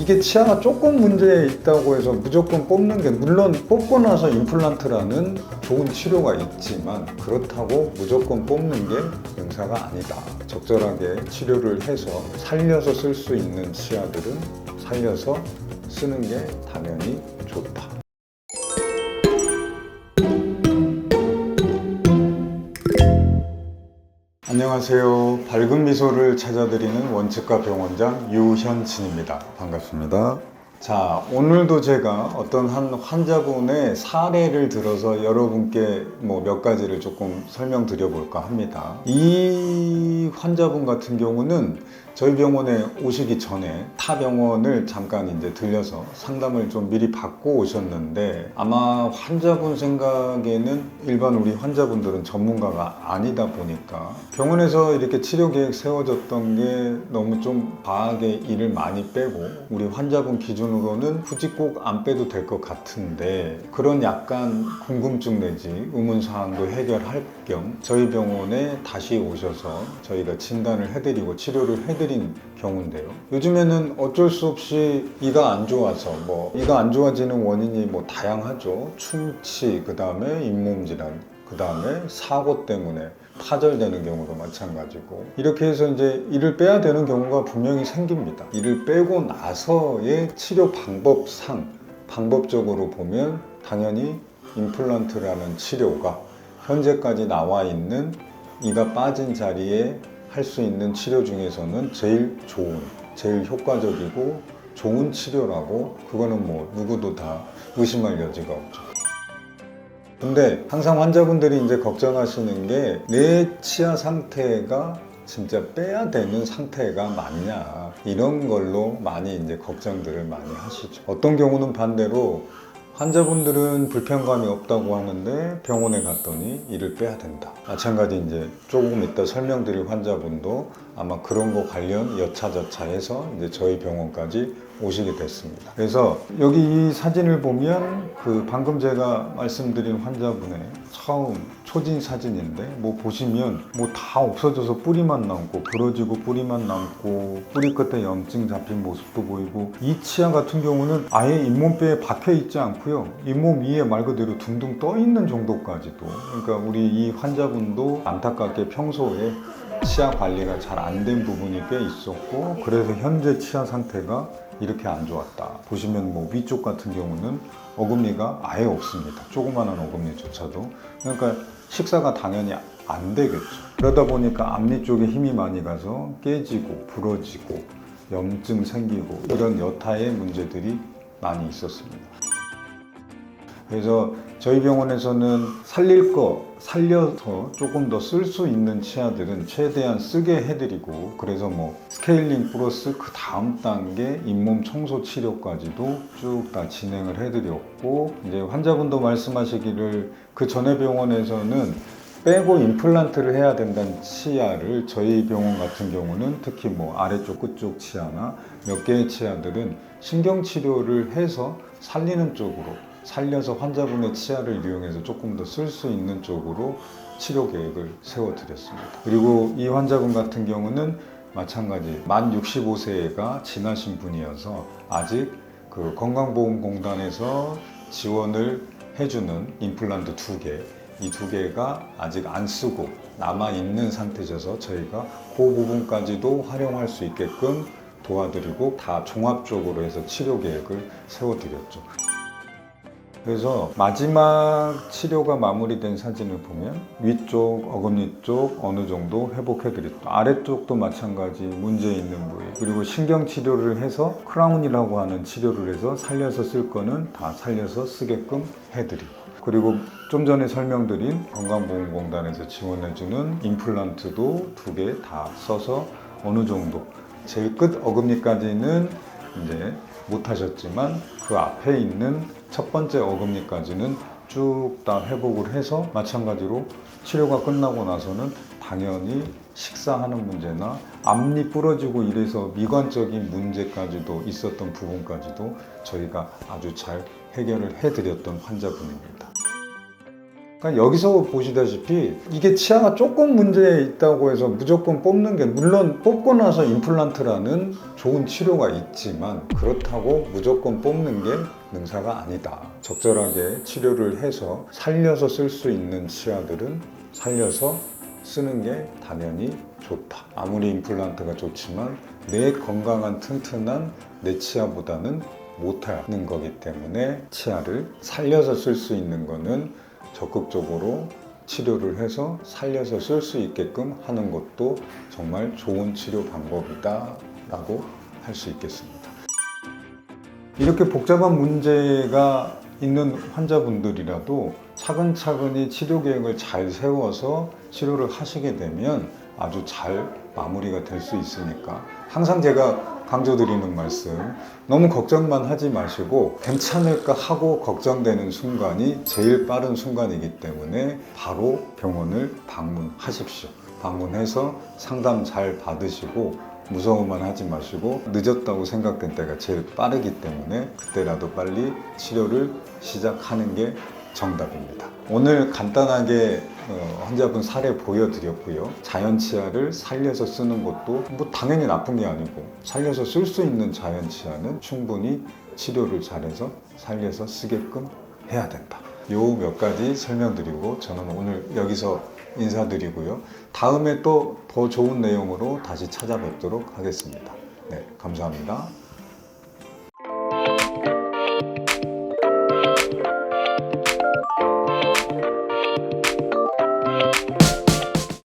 이게 치아가 조금 문제 있다고 해서 무조건 뽑는 게, 물론 뽑고 나서 임플란트라는 좋은 치료가 있지만 그렇다고 무조건 뽑는 게 명사가 아니다. 적절하게 치료를 해서 살려서 쓸 수 있는 치아들은 살려서 쓰는 게 당연히 좋다. 안녕하세요. 밝은 미소를 찾아드리는 원측과 병원장 유현진입니다. 반갑습니다. 자, 오늘도 제가 어떤 한 환자분의 사례를 들어서 여러분께 몇 가지를 조금 설명드려 볼까 합니다. 이 환자분 같은 경우는 저희 병원에 오시기 전에 타 병원을 잠깐 이제 들려서 상담을 좀 미리 받고 오셨는데, 아마 환자분 생각에는 일반 우리 환자분들은 전문가가 아니다 보니까 병원에서 이렇게 치료 계획 세워졌던 게 너무 좀 과하게 일을 많이 빼고, 우리 환자분 기준으로는 굳이 꼭 안 빼도 될 것 같은데, 그런 약간 궁금증 내지 의문사항도 해결할 겸 저희 병원에 다시 오셔서 저희가 진단을 해드리고 치료를 해드린 경우인데요. 요즘에는 어쩔 수 없이 이가 안 좋아서 이가 안 좋아지는 원인이 다양하죠. 충치, 그 다음에 잇몸 질환, 그 다음에 사고 때문에 파절되는 경우도 마찬가지고, 이렇게 해서 이제 이를 빼야 되는 경우가 분명히 생깁니다. 이를 빼고 나서의 치료 방법적으로 보면 당연히 임플란트라는 치료가 현재까지 나와 있는 이가 빠진 자리에 할 수 있는 치료 중에서는 제일 좋은, 제일 효과적이고 좋은 치료라고, 그거는 누구도 다 의심할 여지가 없죠. 근데 항상 환자분들이 이제 걱정하시는 게, 내 치아 상태가 진짜 빼야 되는 상태가 맞냐, 이런 걸로 많이 이제 걱정들을 많이 하시죠. 어떤 경우는 반대로 환자분들은 불편감이 없다고 하는데 병원에 갔더니 이를 빼야 된다. 마찬가지 이제 조금 이따 설명드릴 환자분도 아마 그런 거 관련 여차저차해서 이제 저희 병원까지 오시게 됐습니다. 그래서 여기 이 사진을 보면 방금 제가 말씀드린 환자분의 처음 초진 사진인데, 보시면 다 없어져서 뿌리만 남고, 부러지고 뿌리만 남고, 뿌리 끝에 염증 잡힌 모습도 보이고, 이 치아 같은 경우는 아예 잇몸뼈에 박혀 있지 않고요, 잇몸 위에 말 그대로 둥둥 떠 있는 정도까지도. 그러니까 우리 이 환자분도 안타깝게 평소에 치아 관리가 잘 안 된 부분이 꽤 있었고, 그래서 현재 치아 상태가 이렇게 안 좋았다. 보시면 위쪽 같은 경우는 어금니가 아예 없습니다. 조그마한 어금니조차도. 그러니까 식사가 당연히 안 되겠죠. 그러다 보니까 앞니 쪽에 힘이 많이 가서 깨지고 부러지고 염증 생기고, 이런 여타의 문제들이 많이 있었습니다. 그래서 저희 병원에서는 살릴 거 살려서 조금 더 쓸 수 있는 치아들은 최대한 쓰게 해드리고, 그래서 스케일링 플러스 그 다음 단계 잇몸 청소 치료까지도 쭉 다 진행을 해드렸고, 이제 환자분도 말씀하시기를 그 전에 병원에서는 빼고 임플란트를 해야 된다는 치아를, 저희 병원 같은 경우는 특히 아래쪽 끝쪽 치아나 몇 개의 치아들은 신경치료를 해서 살리는 쪽으로, 살려서 환자분의 치아를 이용해서 조금 더 쓸 수 있는 쪽으로 치료 계획을 세워드렸습니다. 그리고 이 환자분 같은 경우는 마찬가지 만 65세가 지나신 분이어서 아직 건강보험공단에서 지원을 해주는 임플란트 2개, 이 2개가 아직 안 쓰고 남아있는 상태셔서 저희가 그 부분까지도 활용할 수 있게끔 도와드리고, 다 종합적으로 해서 치료 계획을 세워드렸죠. 그래서 마지막 치료가 마무리된 사진을 보면 위쪽 어금니 쪽 어느 정도 회복해드렸고, 아래쪽도 마찬가지 문제 있는 부위, 그리고 신경치료를 해서 크라운이라고 하는 치료를 해서 살려서 쓸 거는 다 살려서 쓰게끔 해드리고, 그리고 좀 전에 설명드린 건강보험공단에서 지원해주는 임플란트도 2개 다 써서 어느 정도 제일 끝 어금니까지는 이제 못하셨지만 그 앞에 있는 첫 번째 어금니까지는 쭉 다 회복을 해서, 마찬가지로 치료가 끝나고 나서는 당연히 식사하는 문제나 앞니 부러지고 이래서 미관적인 문제까지도 있었던 부분까지도 저희가 아주 잘 해결을 해드렸던 환자분입니다. 그러니까 여기서 보시다시피 이게 치아가 조금 문제 있다고 해서 무조건 뽑는 게, 물론 뽑고 나서 임플란트라는 좋은 치료가 있지만 그렇다고 무조건 뽑는 게 능사가 아니다. 적절하게 치료를 해서 살려서 쓸 수 있는 치아들은 살려서 쓰는 게 당연히 좋다. 아무리 임플란트가 좋지만 내 건강한 튼튼한 내 치아보다는 못하는 거기 때문에 치아를 살려서 쓸 수 있는 거는 적극적으로 치료를 해서 살려서 쓸 수 있게끔 하는 것도 정말 좋은 치료 방법이다 라고 할 수 있겠습니다. 이렇게 복잡한 문제가 있는 환자분들이라도 차근차근히 치료 계획을 잘 세워서 치료를 하시게 되면 아주 잘 마무리가 될 수 있으니까 항상 제가 강조드리는 말씀, 너무 걱정만 하지 마시고 괜찮을까 하고 걱정되는 순간이 제일 빠른 순간이기 때문에 바로 병원을 방문하십시오. 방문해서 상담 잘 받으시고 무서워만 하지 마시고, 늦었다고 생각된 때가 제일 빠르기 때문에 그때라도 빨리 치료를 시작하는 게 정답입니다. 오늘 간단하게 환자분 사례 보여드렸고요. 자연 치아를 살려서 쓰는 것도 뭐 당연히 나쁜 게 아니고, 살려서 쓸 수 있는 자연 치아는 충분히 치료를 잘해서 살려서 쓰게끔 해야 된다. 요 몇 가지 설명드리고 저는 오늘 여기서 인사드리고요. 다음에 또 더 좋은 내용으로 다시 찾아뵙도록 하겠습니다. 네, 감사합니다.